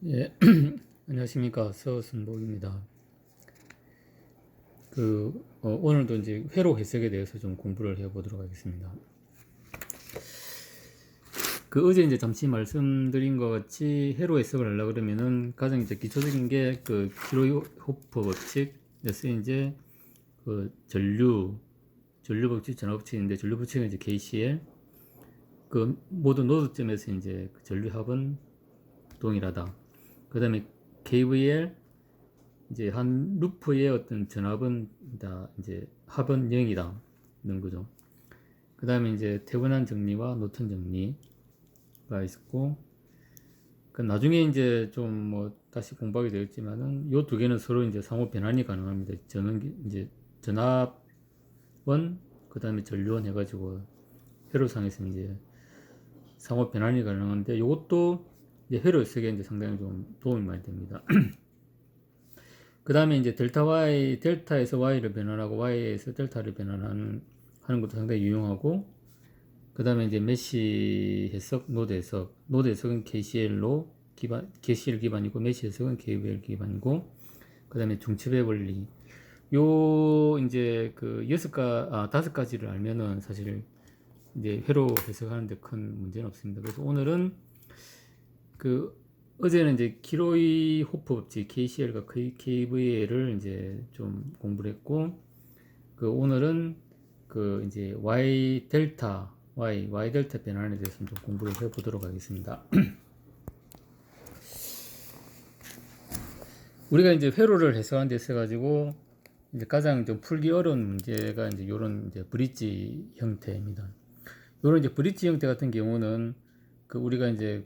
예, 안녕하십니까. 서순복입니다. 오늘도 이제 회로 해석에 대해서 좀 공부를 해보도록 하겠습니다. 어제 이제 잠시 말씀드린 것 같이 회로 해석을 하려고 그러면은 가장 이제 기초적인 게 키로호프 법칙에서 이제 전류 법칙, 전화 법칙인데 전류 법칙은 이제 KCL, 모든 노드점에서 이제 전류 합은 동일하다. 그 다음에 KVL, 이제 한 루프의 어떤 전압은 다 이제 합은 0이다 이런 거죠. 그 다음에 이제 태분한 정리와 노턴 정리가 있고, 나중에 이제 좀 뭐 다시 공부하게 되었지만은 요 두 개는 서로 이제 상호 변환이 가능합니다. 저는 이제 전압원, 그 다음에 전류원 해가지고 회로상에서 이제 상호 변환이 가능한데, 요것도 이제 회로 해석에 이제 상당히 좀 도움이 많이 됩니다. 그 다음에 이제 델타에서 Y를 변환하고 Y에서 델타를 변환하는 것도 상당히 유용하고, 그 다음에 이제 메시 해석, 노드 해석은 KCL 기반이고, 메시 해석은 KVL 기반이고, 그 다음에 중첩의 원리. 이제 다섯 가지를 알면은 사실 이제 회로 해석하는데 큰 문제는 없습니다. 그래서 오늘은 어제는 이제 키로이 호프 법칙 KCL과 KVL을 이제 좀 공부를 했고, 오늘은 이제 Y 델타 변환에 대해서 좀 공부를 해보도록 하겠습니다. 우리가 이제 회로를 해석하는 데 있어가지고 이제 가장 좀 풀기 어려운 문제가 이제 요런 이제 브릿지 형태입니다. 요런 이제 브릿지 형태 같은 경우는 우리가 이제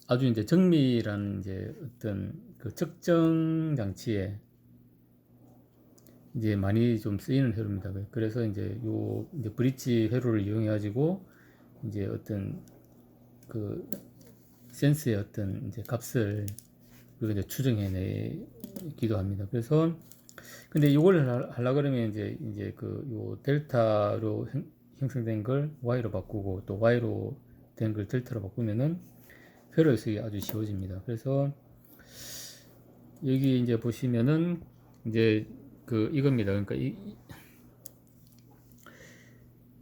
아주 이제 정밀한 이제 어떤 측정 장치에 이제 많이 좀 쓰이는 회로입니다. 그래서 이제 이제 브릿지 회로를 이용해 가지고 이제 어떤 센스의 어떤 이제 값을 우리가 이제 추정해내기도 합니다. 그래서 근데 이걸 하려 그러면 이제 요 델타로 형성된 걸 Y로 바꾸고, 또 Y로 된 걸 델타로 바꾸면은 회로 해석이 아주 쉬워집니다. 그래서 여기 이제 보시면은 이제 이겁니다.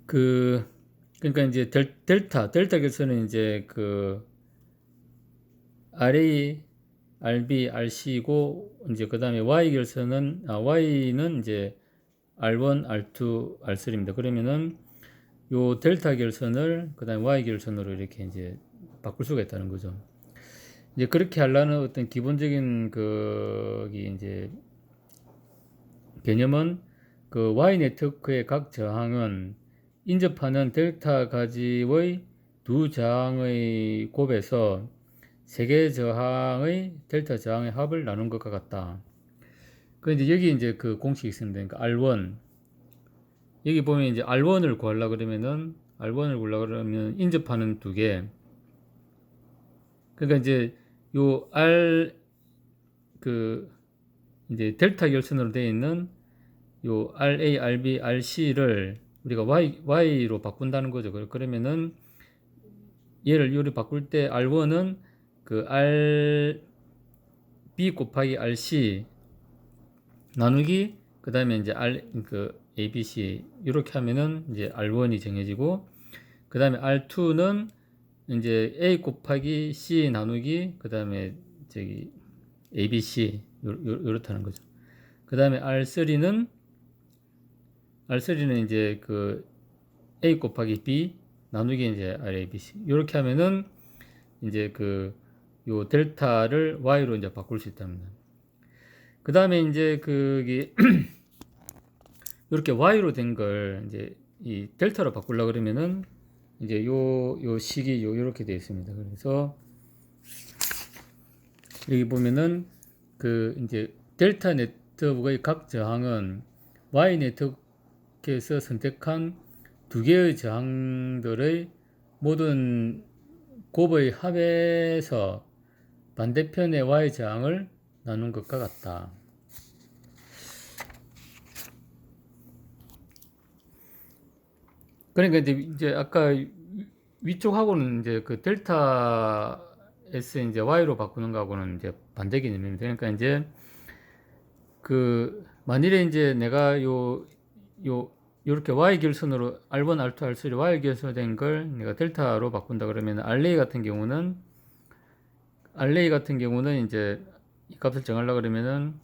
그러니까 이제 델타 결선은 이제 RA, RB, RC고, 이제 그 다음에 Y 결선은 Y는 이제 R1, R2, R3입니다. 그러면은 요 델타 결선을 그 다음에 Y 결선으로 이렇게 이제 바꿀 수가 있다는 거죠. 이제 그렇게 하려는 어떤 기본적인 이제 개념은 Y 네트워크의 각 저항은 인접하는 델타 가지의 두 저항의 곱에서 세 개의 저항의 델타 저항의 합을 나눈 것과 같다. 그런데 여기 이제 공식이 있습니다. 그러니까 R1, 여기 보면 이제 R1을 구하려고 그러면 인접하는 두 개. 그러니까 이제 요 이제 델타 결선으로 되어 있는 요 RA, RB, RC를 우리가 Y로 바꾼다는 거죠. 그러면은 요리 바꿀 때 R1은 RB 곱하기 RC 나누기, 그 다음에 이제 ABC 이렇게 하면은 이제 R1이 정해지고, 그 다음에 R2는 이제 A 곱하기 C 나누기, 그 다음에 ABC 요렇다는 거죠. 그 다음에 R3는 이제 A 곱하기 B 나누기 이제 RABC 이렇게 하면은 이제 요 델타를 Y로 이제 바꿀 수 있답니다. 그 다음에 이제 이렇게 Y로 된 걸 이제 이 델타로 바꾸려고 그러면은 이제 요 식이 요렇게 되어 있습니다. 그래서 여기 보면은 이제 델타 네트워크의 각 저항은 Y 네트워크에서 선택한 두 개의 저항들의 모든 곱의 합에서 반대편의 Y 저항을 나눈 것과 같다. 그러니까 이제 아까 위쪽하고는 이제 델타의 S 이제 Y로 바꾸는 거하고는 이제 반대 개념입니다. 그러니까 이제 그 만일에 이제 내가 요렇게 Y 결선으로 R1, R2, R3 Y 결선으로 된 걸 내가 델타로 바꾼다 그러면 RA 같은 경우는 이제 이 값을 정하려고 그러면은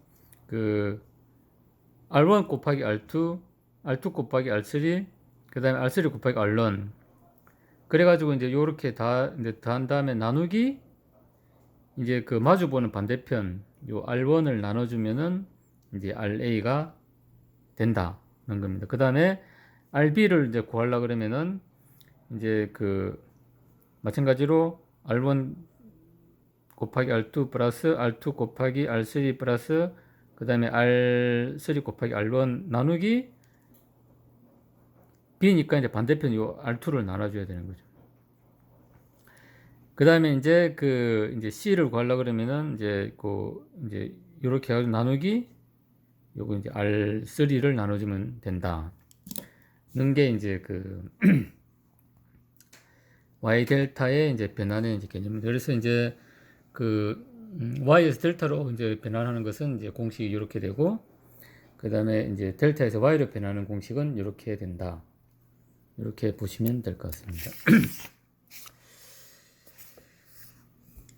그 R1 곱하기 R2, R2 곱하기 R3, 그 다음에 R3 곱하기 R1. 그래가지고 이제 요렇게 이제 한 다음에 나누기, 이제 그 마주보는 반대편, 요 R1을 나눠주면은 이제 RA가 된다는 겁니다. 그 다음에 RB를 이제 구하려고 그러면은 이제 그 마찬가지로 R1 곱하기 R2 플러스 R2 곱하기 R3 플러스 그 다음에 R3 곱하기 R1 나누기 B니까 이제 반대편 요 R2를 나눠줘야 되는 거죠. 그 다음에 이제 이제 C를 구하려고 그러면은 이제 요렇게 해가지고 나누기 요거 이제 R3를 나눠주면 된다. 는 게 이제 Y 델타의 이제 변환의 이제 개념입니다. 그래서 이제 Y에서 델타로 이제 변환하는 것은 이제 공식이 이렇게 되고, 그 다음에 이제 델타에서 Y로 변하는 공식은 이렇게 된다. 이렇게 보시면 될 것 같습니다.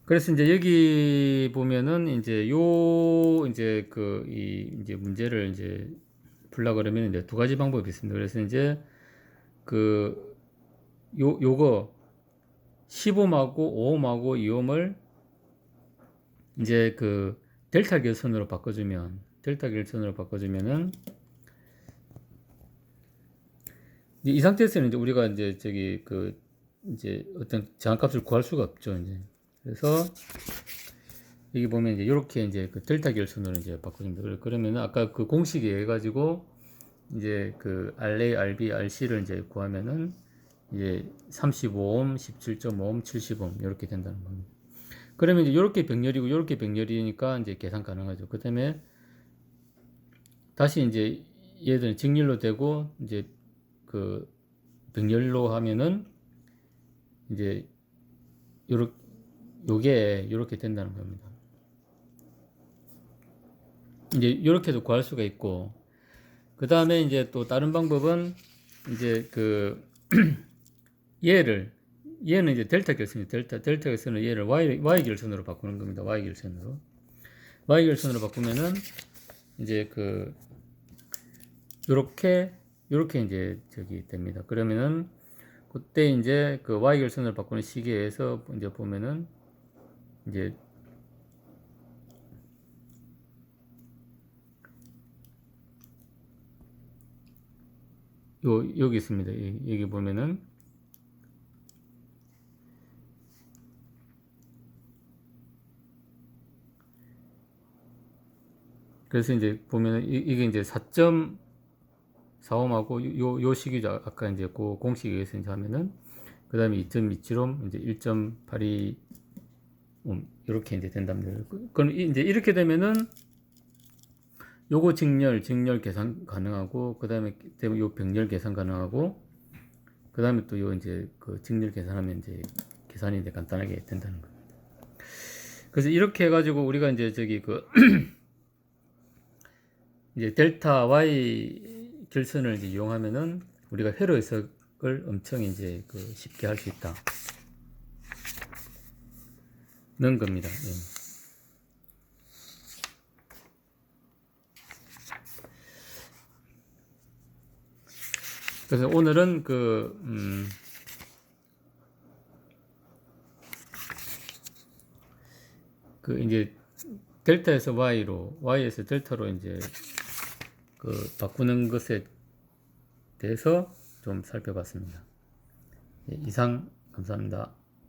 그래서 이제 여기 보면은 이제 이제 문제를 이제 풀라 그러면 이제 두 가지 방법이 있습니다. 그래서 이제 요거 10옴하고 5옴하고 2옴을 이제 델타 결선으로 바꿔주면은 이 상태에서는 이제 우리가 이제 이제 어떤 정합값을 구할 수가 없죠. 이제 그래서 여기 보면 이제 이렇게 이제 델타 결선으로 이제 바꿔줍니다. 그러면 아까 그 공식에 의해 가지고 이제 RA, RB, RC를 이제 구하면은 이제 35옴, 17.5옴, 70옴 이렇게 된다는 겁니다. 그러면 이제 이렇게 병렬이고 이렇게 병렬이니까 이제 계산 가능하죠. 그 다음에 다시 이제 얘들은 직렬로 되고 이제 병렬로 하면은 이제 요게 이렇게 된다는 겁니다. 이제 이렇게도 구할 수가 있고, 그 다음에 이제 또 다른 방법은 이제 얘는 이제 델타 결선이 델타 결선을 얘를 Y 결선으로 바꾸는 겁니다. Y 결선으로 바꾸면은 이제 요렇게 이제 됩니다. 그러면은 그때 이제 Y 결선을 바꾸는 시기에서 이제 보면은 이제 여기 있습니다. 여기 보면은 그래서 이제 보면은 이게 이제 4.45하고 요 시기죠. 아까 이제 그 공식에 의해서 이제 하면은 그 다음에 2.27옴 이제 1.82옴 이렇게 이제 된답니다. 그럼 이제 이렇게 되면은 요거 직렬 계산 가능하고, 그 다음에 요 병렬 계산 가능하고, 그 다음에 또 요 이제 직렬 계산하면 이제 계산이 이제 간단하게 된다는 겁니다. 그래서 이렇게 해가지고 우리가 이제 이제 델타 Y 결선을 이제 이용하면은 우리가 회로 해석을 엄청 이제 쉽게 할 수 있다는 겁니다. 예. 그래서 오늘은 이제 델타에서 Y에서 델타로 이제 바꾸는 것에 대해서 좀 살펴봤습니다. 예, 이상 감사합니다.